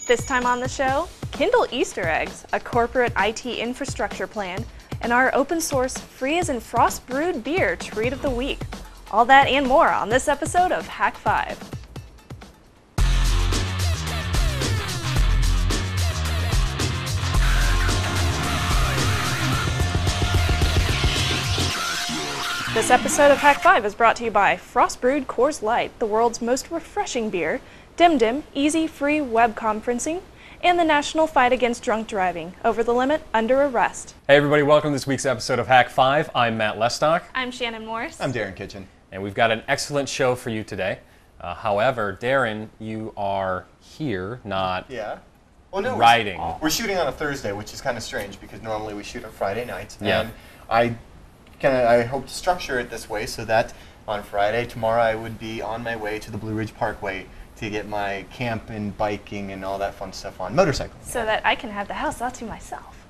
This time on the show, Kindle Easter eggs, a corporate IT infrastructure plan, and our open source free as in frost brewed beer treat of the week. All that and more on this episode of Hak5. This episode of Hak5 is brought to you by Frost Brewed Coors Light, the world's most refreshing beer, DimDim, easy, free web conferencing, and the national fight against drunk driving, over the limit, under arrest. Hey everybody, welcome to this week's episode of Hak5. I'm Matt Lestock. I'm Shannon Morris. I'm Darren Kitchen. And we've got an excellent show for you today. However, Darren, you are here, not riding. We're shooting on a Thursday, which is kind of strange because normally we shoot on Friday nights. Yeah. And I hope to structure it this way so that on Friday, tomorrow, I would be on my way to the Blue Ridge Parkway to get my camp and biking and all that fun stuff on motorcycle. So that I can have the house all to myself.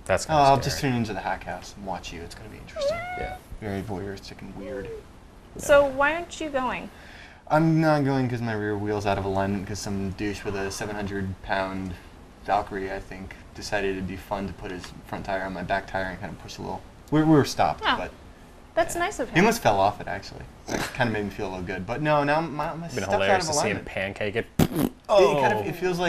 That's kind of I'll just tune into the Hack House and watch you. It's going to be interesting. Yeah. Very voyeuristic and weird. Yeah. So why aren't you going? I'm not going because my rear wheel's out of alignment because some douche with a 700-pound Valkyrie, I think, decided it'd be fun to put his front tire on my back tire and kind of push a little. We were stopped, Oh. but... That's nice of him. He almost fell off it, actually. It kind of made me feel a little good. But no, now my It's stuff's been hilarious out to of see him alignment. pancake it. It feels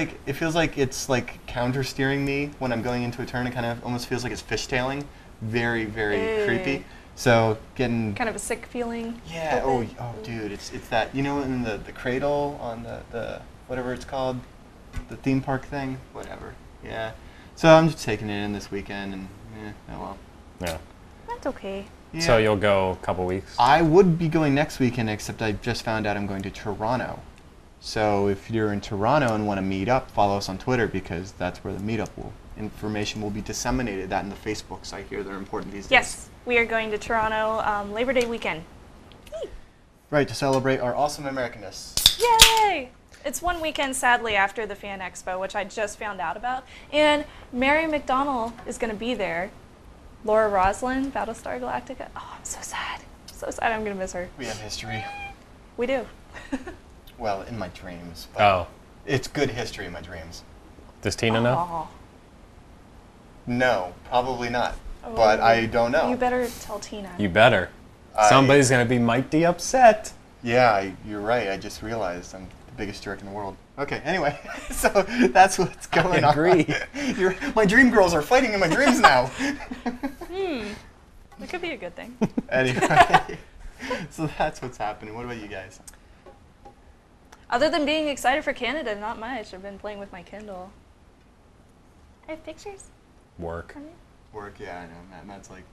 like it's like counter steering me when I'm going into a turn. It kind of almost feels like it's fishtailing. Very, very creepy. So getting Kind of a sick feeling. yeah. with it. Oh, dude, it's that, you know, in the cradle on the whatever it's called, the theme park thing, whatever. Yeah. So I'm just taking it in this weekend, and oh well. Yeah. That's okay. Yeah. So you'll go a couple weeks? I would be going next weekend, except I just found out I'm going to Toronto. So if you're in Toronto and want to meet up, follow us on Twitter because that's where the meetup information will be disseminated. That in the Facebooks, I hear they're important these days. Yes, we are going to Toronto Labor Day weekend. Right, to celebrate our awesome Americanness. Yay! It's one weekend, sadly, after the Fan Expo, which I just found out about. And Mary McDonnell is going to be there. Laura Roslin, Battlestar Galactica. Oh, I'm so sad. So sad, I'm going to miss her. We have history. We do. Well, in my dreams. But Oh. it's good history in my dreams. Does Tina know? Aw. No, probably not. But I don't know. You better tell Tina. You better. Somebody's going to be mighty upset. Yeah, you're right. I just realized I'm the biggest jerk in the world. Okay, anyway, so that's what's going I agree. on. My dream girls are fighting in my dreams now. That could be a good thing. Anyway, so that's what's happening. What about you guys? Other than being excited for Canada, not much. I've been playing with my Kindle. I have pictures. Work. Work, yeah, I know. Matt's like,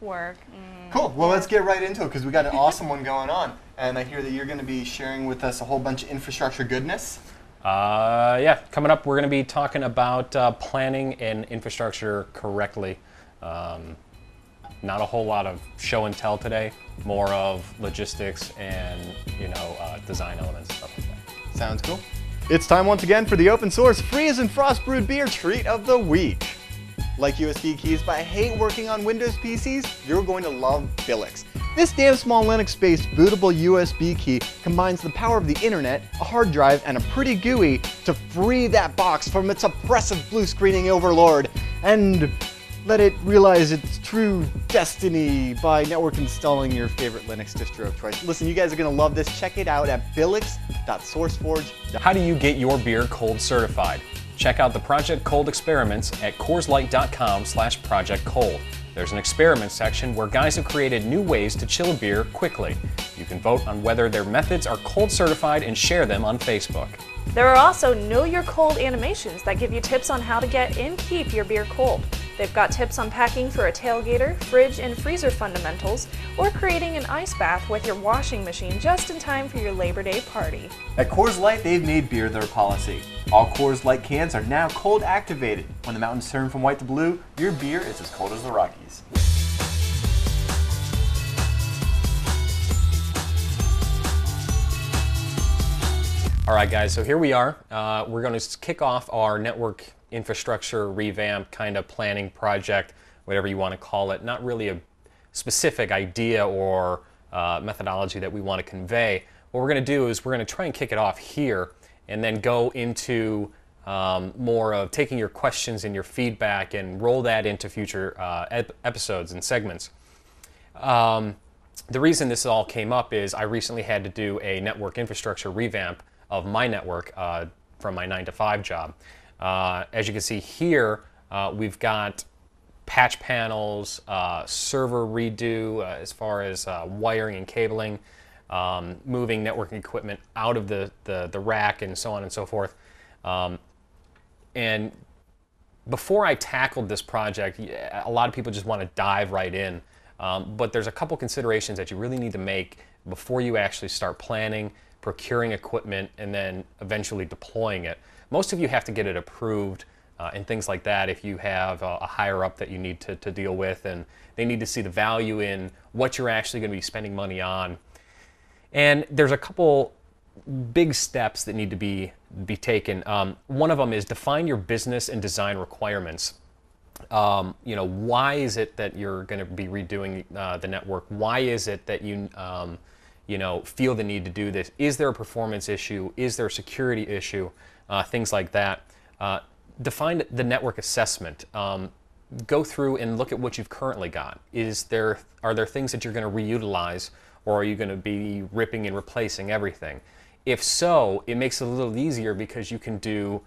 Work. cool. Well, let's get right into it because we got an awesome one going on. And I hear that you're going to be sharing with us a whole bunch of infrastructure goodness. Yeah, coming up, we're going to be talking about planning and infrastructure correctly. Not a whole lot of show and tell today, more of logistics and, design elements and stuff like that. Sounds cool. It's time once again for the open source free as in frost brewed beer treat of the week. Like USB keys, but I hate working on Windows PCs, you're going to love Billix. This damn small Linux-based bootable USB key combines the power of the internet, a hard drive, and a pretty GUI to free that box from its oppressive blue screening overlord and let it realize its true destiny by network installing your favorite Linux distro of choice. Listen, you guys are going to love this. Check it out at billix.sourceforge.com. How do you get your beer cold certified? Check out the Project Cold experiments at CoorsLight.com/Project Cold. There's an experiment section where guys have created new ways to chill a beer quickly. You can vote on whether their methods are cold certified and share them on Facebook. There are also Know Your Cold animations that give you tips on how to get and keep your beer cold. They've got tips on packing for a tailgater, fridge and freezer fundamentals, or creating an ice bath with your washing machine just in time for your Labor Day party. At Coors Light, they've made beer their policy. All Coors Light cans are now cold activated. When the mountains turn from white to blue, your beer is as cold as the Rockies. All right, guys, so here we are. We're going to kick off our network infrastructure revamp kind of planning project, whatever you want to call it. Not really a specific idea or methodology that we want to convey, what we're going to do is we're going to try and kick it off here and then go into more of taking your questions and your feedback and roll that into future episodes and segments. The reason this all came up is I recently had to do a network infrastructure revamp of my network from my 9-to-5 job. As you can see here, we've got patch panels, server redo as far as wiring and cabling, moving networking equipment out of the rack and so on and so forth. And before I tackled this project, a lot of people just want to dive right in. But there's a couple considerations that you really need to make before you actually start planning, procuring equipment, and then eventually deploying it. Most of you have to get it approved and things like that if you have a higher up that you need to deal with, and they need to see the value in what you're actually going to be spending money on. And there's a couple big steps that need to be taken. One of them is define your business and design requirements. Why is it that you're going to be redoing the network? Why is it that you feel the need to do this? Is there a performance issue? Is there a security issue? Things like that. Define the network assessment. Go through and look at what you've currently got. Are there things that you're going to reutilize, or are you going to be ripping and replacing everything? If so, it makes it a little easier because you can do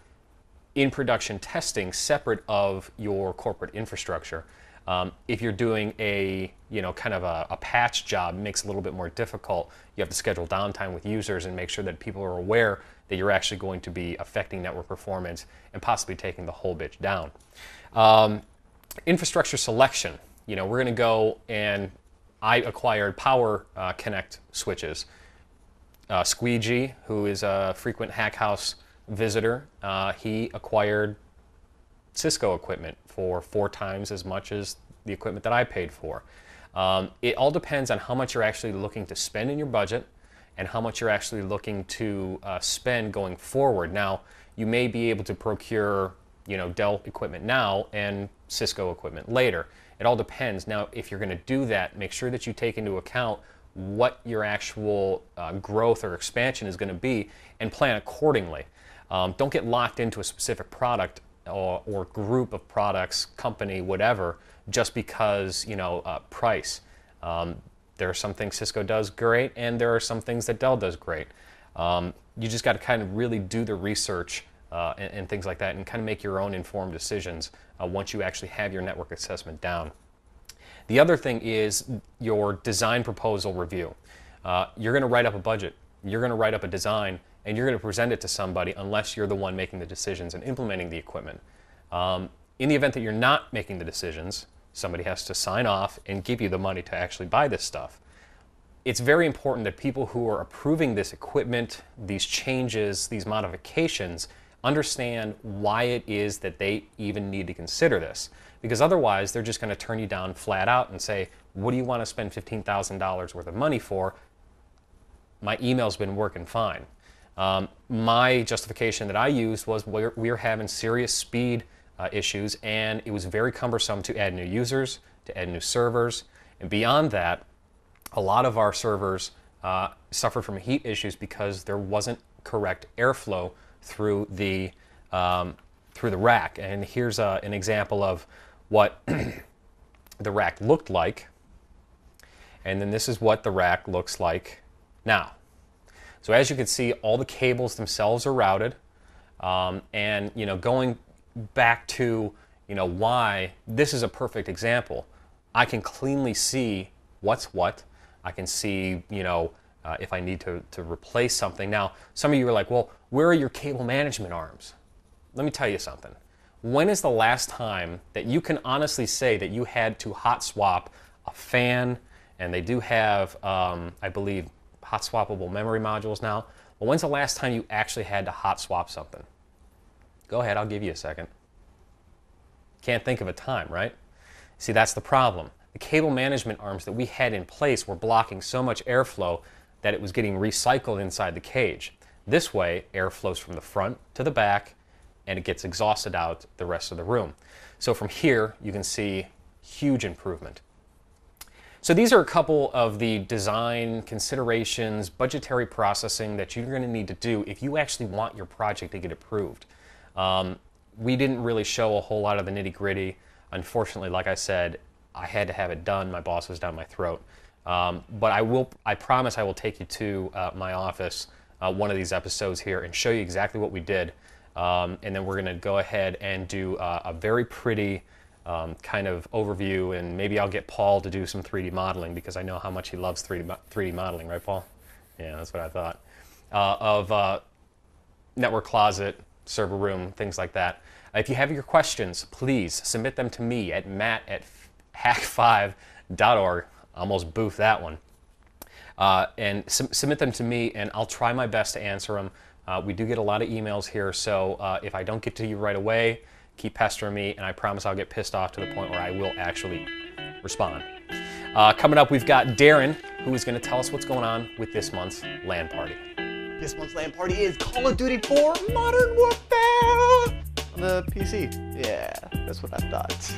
in-production testing separate of your corporate infrastructure. If you're doing a kind of a patch job, it makes it a little bit more difficult. You have to schedule downtime with users and make sure that people are aware that you're actually going to be affecting network performance and possibly taking the whole bitch down. Infrastructure selection. We're going to go, and I acquired Power Connect switches. Squeegee, who is a frequent Hak5 visitor, he acquired Cisco equipment for 4 times as much as the equipment that I paid for. It all depends on how much you're actually looking to spend in your budget and how much you're actually looking to spend going forward. Now, you may be able to procure Dell equipment now and Cisco equipment later. It all depends. Now, if you're going to do that, make sure that you take into account what your actual growth or expansion is going to be and plan accordingly. Don't get locked into a specific product or group of products, company, whatever, just because, price. There are some things Cisco does great, and there are some things that Dell does great. You just got to kind of really do the research and things like that and kind of make your own informed decisions once you actually have your network assessment down. The other thing is your design proposal review. You're going to write up a budget, you're going to write up a design, and you're going to present it to somebody unless you're the one making the decisions and implementing the equipment. In the event that you're not making the decisions, somebody has to sign off and give you the money to actually buy this stuff. It's very important that people who are approving this equipment, these changes, these modifications, understand why it is that they even need to consider this. Because otherwise, they're just going to turn you down flat out and say, what do you want to spend $15,000 worth of money for? My email's been working fine. My justification that I used was we were having serious speed issues, and it was very cumbersome to add new users, to add new servers, and beyond that, a lot of our servers suffered from heat issues because there wasn't correct airflow through the rack. And here's an example of what the rack looked like, and then this is what the rack looks like now. So as you can see, all the cables themselves are routed, and going back to why this is a perfect example. I can cleanly see what's what. I can see if I need to replace something. Now, some of you are like, well, where are your cable management arms? Let me tell you something. When is the last time that you can honestly say that you had to hot swap a fan? And they do have, I believe, hot swappable memory modules now. But when's the last time you actually had to hot swap something? Go ahead, I'll give you a second. Can't think of a time, right? See, that's the problem. The cable management arms that we had in place were blocking so much airflow that it was getting recycled inside the cage. This way, air flows from the front to the back, and it gets exhausted out the rest of the room. So from here, you can see huge improvement. So these are a couple of the design considerations, budgetary processing that you're going to need to do if you actually want your project to get approved. We didn't really show a whole lot of the nitty-gritty. Unfortunately, like I said, I had to have it done. My boss was down my throat. But I promise I will take you to my office one of these episodes here and show you exactly what we did. And then we're going to go ahead and do a very pretty kind of overview, and maybe I'll get Paul to do some 3D modeling because I know how much he loves 3D modeling, right, Paul? Yeah, that's what I thought. Of network closet, server room, things like that. If you have your questions, please submit them to me at matt@hak5.org. Almost boofed that one. And submit them to me, and I'll try my best to answer them. We do get a lot of emails here, so if I don't get to you right away, keep pestering me, and I promise I'll get pissed off to the point where I will actually respond. Coming up, we've got Darren, who is going to tell us what's going on with this month's LAN party. This month's LAN party is Call of Duty 4 Modern Warfare on the PC. Yeah, that's what I thought.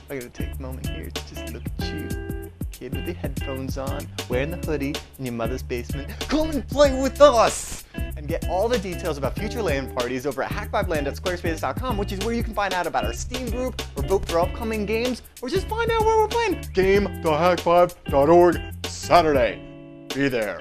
I gotta take a moment here to just look at you. Kid with the headphones on, wearing the hoodie in your mother's basement. Come and play with us! And get all the details about future LAN parties over at hak5land.squarespace.com, which is where you can find out about our Steam group, or vote for upcoming games, or just find out where we're playing. Game.hak5.org Saturday. Be there.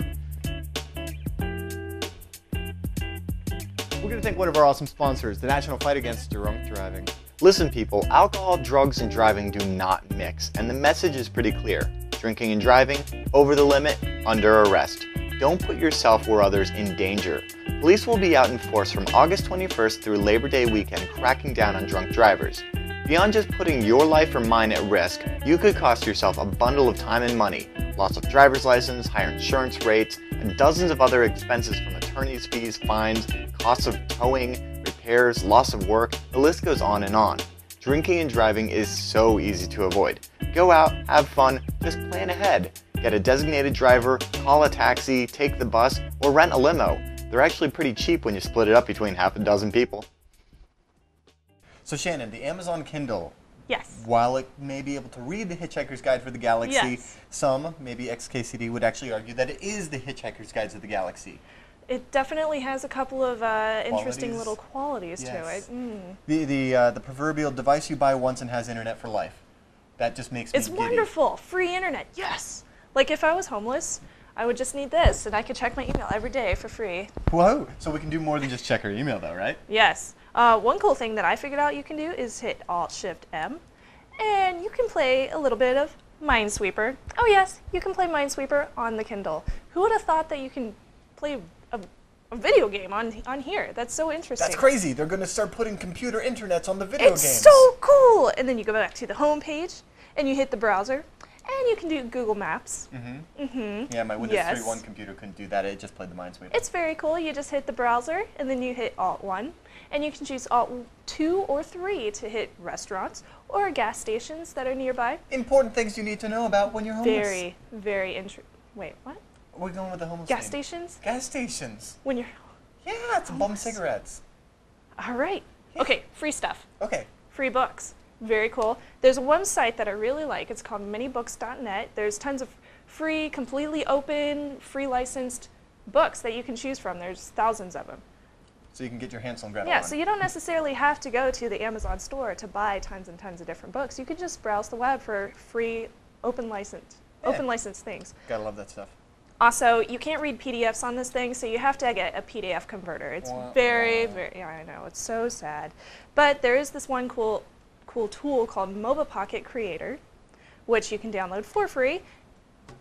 We're going to thank one of our awesome sponsors, the National Fight Against Drunk Driving. Listen people, alcohol, drugs, and driving do not mix, and the message is pretty clear. Drinking and driving, over the limit, under arrest. Don't put yourself or others in danger. Police will be out in force from August 21st through Labor Day weekend cracking down on drunk drivers. Beyond just putting your life or mine at risk, you could cost yourself a bundle of time and money, loss of driver's license, higher insurance rates, and dozens of other expenses from attorney's fees, fines, costs of towing, repairs, loss of work, the list goes on and on. Drinking and driving is so easy to avoid. Go out, have fun, just plan ahead. Get a designated driver, call a taxi, take the bus, or rent a limo. They're actually pretty cheap when you split it up between half a dozen people. So Shannon, the Amazon Kindle, Yes. while it may be able to read the Hitchhiker's Guide for the Galaxy, Yes. some, maybe XKCD, would actually argue that it is the Hitchhiker's Guide to the Galaxy. It definitely has a couple of interesting Qualities. little qualities to Yes. it. Mm. The proverbial device you buy once and has internet for life. That just makes me It's giddy. wonderful. Free internet. Yes. Like if I was homeless, I would just need this, and I could check my email every day for free. Whoa! So we can do more than just check our email, though, right? Yes. One cool thing that I figured out you can do is hit Alt-Shift-M, and you can play a little bit of Minesweeper. Oh yes, you can play Minesweeper on the Kindle. Who would have thought that you can play a video game on here? That's so interesting. That's crazy. They're going to start putting computer internets on the video It's games. so cool! And then you go back to the home page, and you hit the browser, and you can do Google Maps. Yeah, my Windows Yes. 3.1 computer couldn't do that. It just played the Minesweeper. It's very cool. You just hit the browser, and then you hit Alt-1, and you can choose Alt-2 or 3 to hit restaurants or gas stations that are nearby. Important things you need to know about when you're homeless. Very, very interesting. Wait, what? We're going with the homeless Gas thing. stations? Gas stations. When you're... Yeah, it's bum cigarettes. All right. Okay, free stuff. Okay. Free books. Very cool. There's one site that I really like. It's called minibooks.net. There's tons of free, completely open, free licensed books that you can choose from. There's thousands of them. So you can get your hands on Gretel Yeah, on. so you don't necessarily have to go to the Amazon store to buy tons and tons of different books. You can just browse the web for free, open license things. Gotta love that stuff. Also, you can't read PDFs on this thing, so you have to get a PDF converter. It's very, yeah, I know, it's so sad. But there is this one cool tool called MOBA Pocket Creator, which you can download for free,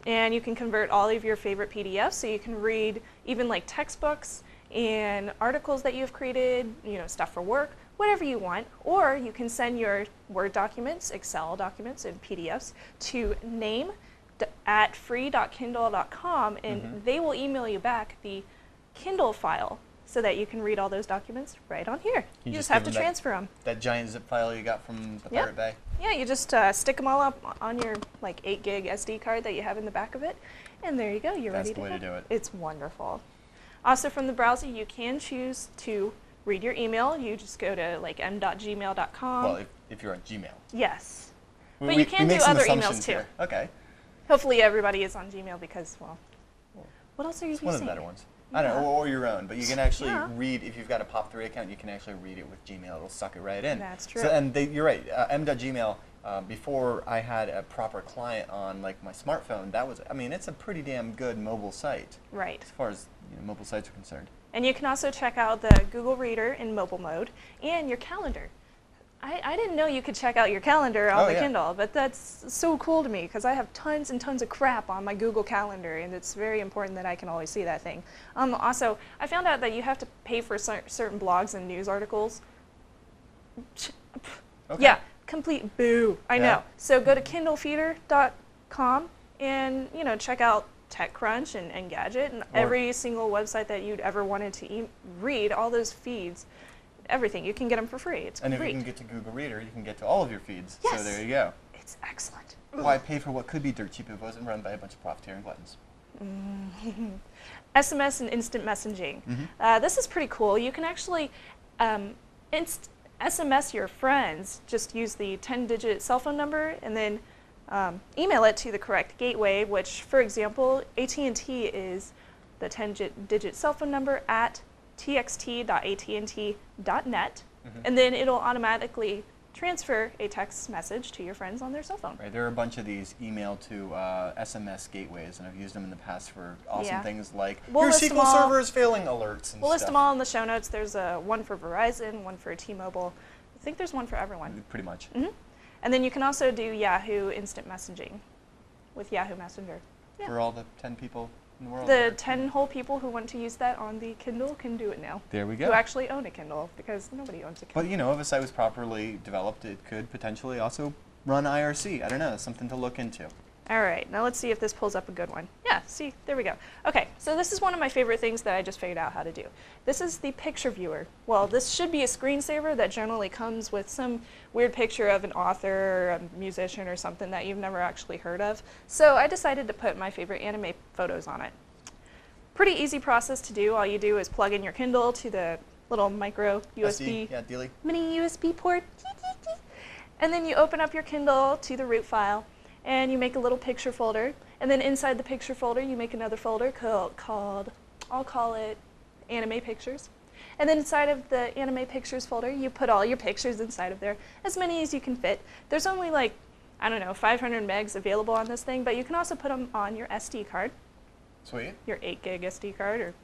and you can convert all of your favorite PDFs, so you can read even like textbooks and articles that you've created, you know, stuff for work, whatever you want, or you can send your Word documents, Excel documents, and PDFs to name@free.kindle.com, and they will email you back the Kindle file so that you can read all those documents right on here. You just have to transfer them. That giant zip file you got from the Pirate Bay. Yeah, you just stick them all up on your like 8 gig SD card that you have in the back of it, and there you go. You're ready to go. That's the way to do it. It's wonderful. Also, from the browser, you can choose to read your email. You just go to like m.gmail.com. Well, if you're on Gmail. Yes. But you can do other emails too. Here. Okay. Hopefully everybody is on Gmail because, well, what else are you using? One of the better ones. I don't know, or your own, but you can actually read, if you've got a POP3 account, you can actually read it with Gmail. It'll suck it right in. That's true. So, and you're right, m.gmail, before I had a proper client on like my smartphone, that was, I mean, it's a pretty damn good mobile site. Right. As far as mobile sites are concerned. And you can also check out the Google Reader in mobile mode and your calendar. I didn't know you could check out your calendar on the Kindle, but that's so cool to me because I have tons and tons of crap on my Google Calendar, and it's very important that I can always see that thing. Also, I found out that you have to pay for certain blogs and news articles. Okay. Yeah, complete boo. I know. So go to kindlefeeder.com and check out TechCrunch and Engadget and every single website that you'd ever wanted to read, all those feeds. Everything. You can get them for free. It's and great. if you can get to Google Reader, you can get to all of your feeds. Yes. So there you go. It's excellent. Why pay for what could be dirt cheap if it wasn't run by a bunch of profiteering gluttons? SMS and instant messaging. This is pretty cool. You can actually SMS your friends. Just use the 10-digit cell phone number and then email it to the correct gateway, which, for example, AT&T is the 10-digit cell phone number at txt.att.net, and then it'll automatically transfer a text message to your friends on their cell phone. Right, there are a bunch of these email to SMS gateways, and I've used them in the past for awesome things like your SQL server is failing alerts and We'll list them all in the show notes. There's one for Verizon, one for T-Mobile. I think there's one for everyone. Pretty much. And then you can also do Yahoo Instant Messaging with Yahoo Messenger. For all the 10 people in the world. The 10 whole people who want to use that on the Kindle can do it now. There we go. Who actually own a Kindle, because nobody owns a Kindle. But if a site was properly developed, it could potentially also run IRC. I don't know, something to look into. All right, now let's see if this pulls up a good one. Yeah, see, there we go. Okay, so this is one of my favorite things that I just figured out how to do. This is the picture viewer. Well, this should be a screensaver that generally comes with some weird picture of an author or a musician or something that you've never actually heard of. So I decided to put my favorite anime photos on it. Pretty easy process to do. All you do is plug in your Kindle to the little micro USB mini USB port. And then you open up your Kindle to the root file. And you make a little picture folder, and then inside the picture folder you make another folder called, I'll call it Anime Pictures. And then inside of the Anime Pictures folder you put all your pictures inside of there, as many as you can fit. There's only like, I don't know, 500 megs available on this thing, but you can also put them on your SD card. Sweet. Your 8 gig SD card or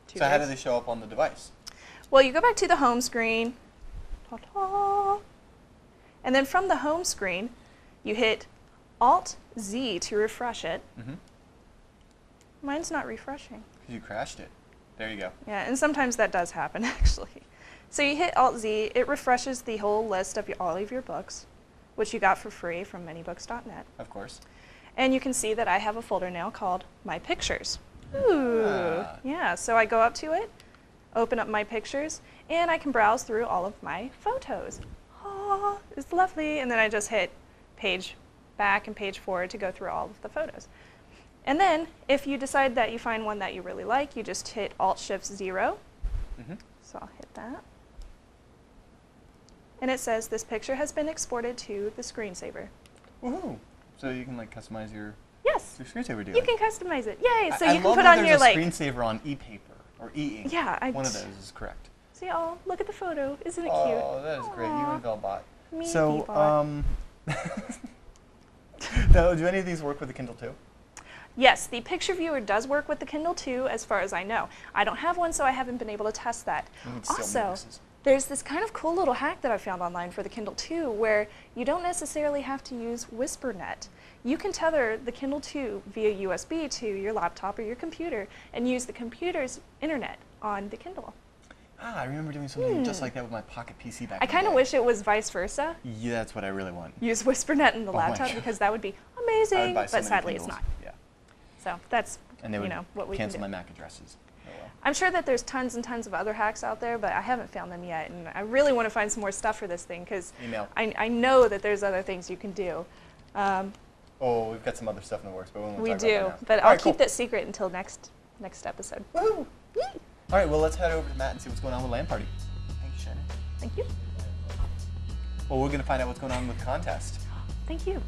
2 So how do gigs. they show up on the device? Well, you go back to the home screen, ta-ta, and then from the home screen you hit Alt-Z to refresh it. Mine's not refreshing. Because you crashed it. There you go. Yeah, and sometimes that does happen, actually. So you hit Alt-Z, it refreshes the whole list of all of your books, which you got for free from manybooks.net. Of course. And you can see that I have a folder now called My Pictures. Ooh. Yeah, so I go up to it, open up My Pictures, and I can browse through all of my photos. Oh, it's lovely. And then I just hit page back and page forward to go through all of the photos. And then, if you decide that you find one that you really like, you just hit Alt-Shift-0. So I'll hit that. And it says, this picture has been exported to the screensaver. Woohoo! So you can customize your screensaver deal. You can customize it. Yay! So I you can love put that on there's your a screensaver on e-paper or e-ink. Yeah, one of those is correct. See, oh, look at the photo. Isn't it cute? Oh, that is great. You and Velbot. Me and So, now, do any of these work with the Kindle too? Yes, the picture viewer does work with the Kindle too, as far as I know. I don't have one, so I haven't been able to test that. Also, there's this kind of cool little hack that I found online for the Kindle 2 where you don't necessarily have to use WhisperNet. You can tether the Kindle 2 via USB to your laptop or your computer and use the computer's internet on the Kindle. Ah, I remember doing something just like that with my Pocket PC back in the day. I kind of wish it was vice versa. Yeah, that's what I really want. Use WhisperNet in the laptop because that would be amazing, but sadly it's not. Yeah. So that's And they would what we cancel can do. my MAC addresses. Oh, well. I'm sure that there's tons and tons of other hacks out there, but I haven't found them yet, and I really want to find some more stuff for this thing because I know that there's other things you can do. Oh, we've got some other stuff in the works, but we won't We talk do, about that but now. I'll keep that secret until next episode. Woo! All right, well, let's head over to Matt and see what's going on with LAN Party. Thank you, Shannon. Thank you. Well, we're going to find out what's going on with Contest. Thank you.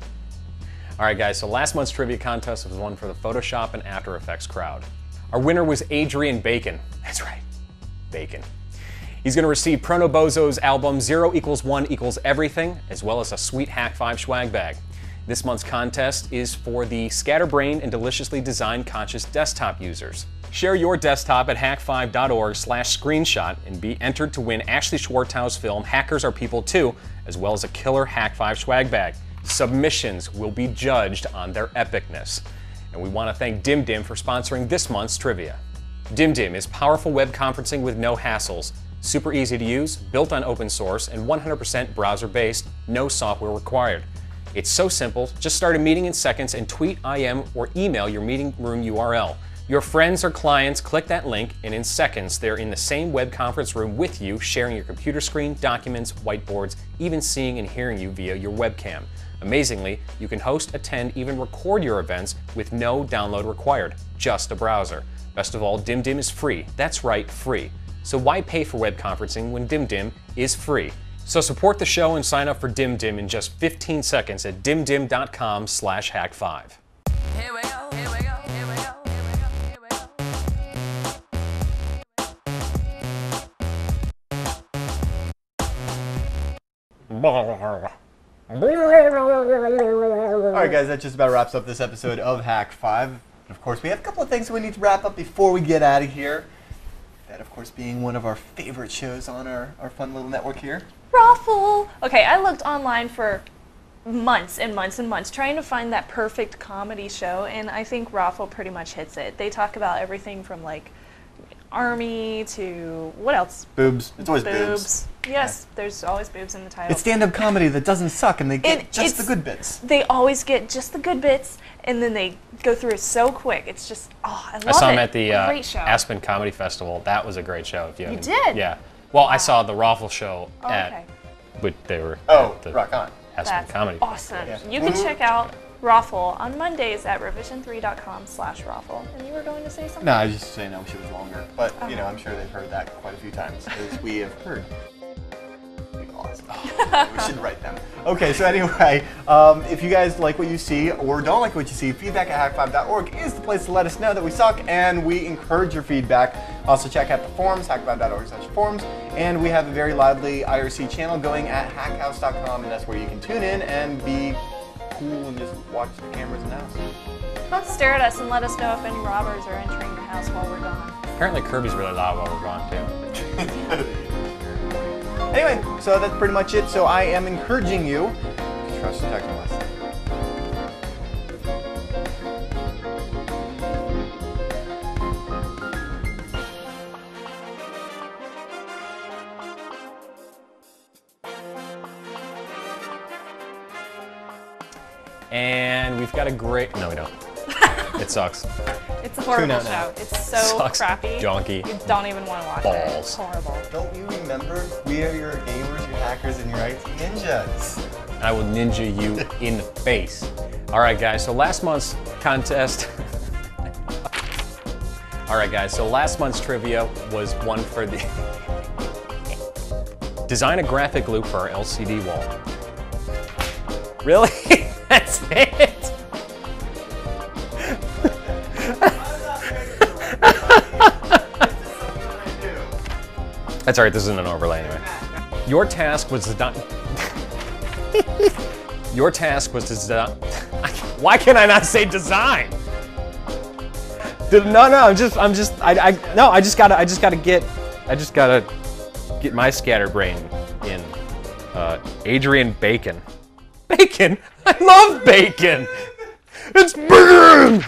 All right, guys, so last month's trivia contest was one for the Photoshop and After Effects crowd. Our winner was Adrian Bacon. That's right, Bacon. He's going to receive Pronobozo's album 0 = 1 = Everything, as well as a sweet Hak5 swag bag. This month's contest is for the scatterbrained and deliciously designed conscious desktop users. Share your desktop at hak5.org/screenshot and be entered to win Ashley Schwartzow's film Hackers Are People Too, as well as a killer Hak5 swag bag. Submissions will be judged on their epicness. And we want to thank DimDim for sponsoring this month's trivia. DimDim is powerful web conferencing with no hassles. Super easy to use, built on open source, and 100% browser-based, no software required. It's so simple, just start a meeting in seconds and tweet, IM, or email your meeting room URL. Your friends or clients click that link, and in seconds, they're in the same web conference room with you, sharing your computer screen, documents, whiteboards, even seeing and hearing you via your webcam. Amazingly, you can host, attend, even record your events with no download required, just a browser. Best of all, DimDim is free. That's right, free. So why pay for web conferencing when DimDim is free? So support the show and sign up for DimDim in just 15 seconds at dimdim.com/hak5. Here we go, here we go, here we go, here we go, here we go. Alright guys, that just about wraps up this episode of Hak5. Of course, we have a couple of things that we need to wrap up before we get out of here. That, of course, being one of our favorite shows on our fun little network here. Raffle! Okay, I looked online for months and months and months trying to find that perfect comedy show, and I think Raffle pretty much hits it. They talk about everything from like army to what else? Boobs. It's always boobs. Yes, there's always boobs in the title. It's stand-up comedy that doesn't suck, and they get just the good bits. They always get just the good bits, and then they go through it so quick. It's just, oh, I love it. I saw him at the Great show. Aspen Comedy Festival. That was a great show. If you did? Yeah. Well, I saw the Raffle show okay. but they were at the rock on. Aspen That's Comedy awesome. Festival. You can check out Raffle on Mondays at revision3.com/raffle. And you were going to say something? No, I was just saying I wish it was longer. But, you know, I'm sure they've heard that quite a few times, as we have heard. Awesome. We should write them. Okay, so anyway, if you guys like what you see or don't like what you see, feedback at hak5.org is the place to let us know that we suck, and we encourage your feedback. Also check out the forums, hak5.org/forums, and we have a very lively IRC channel going at hackhouse.com, and that's where you can tune in and be cool and just watch the cameras in the house. Well, stare at us and let us know if any robbers are entering your house while we're gone. Apparently Kirby's really loud while we're gone, too. Anyway, so that's pretty much it. So I am encouraging you to trust the technologists. And we've got a great... No, we don't. It sucks. It's a horrible Tune out show. now. It's so Sucks. crappy. Donkey. You don't even want to watch it. Balls. It's horrible. Don't you remember? We are your gamers, your hackers, and your IT ninjas. I will ninja you in the face. All right, guys, so last month's contest... All right, guys, so last month's trivia was one for the... Design a graphic loop for our LCD wall. Really? That's it? That's all right, this isn't an overlay anyway. Your task was to Your task was to design. Why can I not say design? No, I just gotta get my scatterbrain in. Adrian Bacon. Bacon? I love bacon! It's bacon!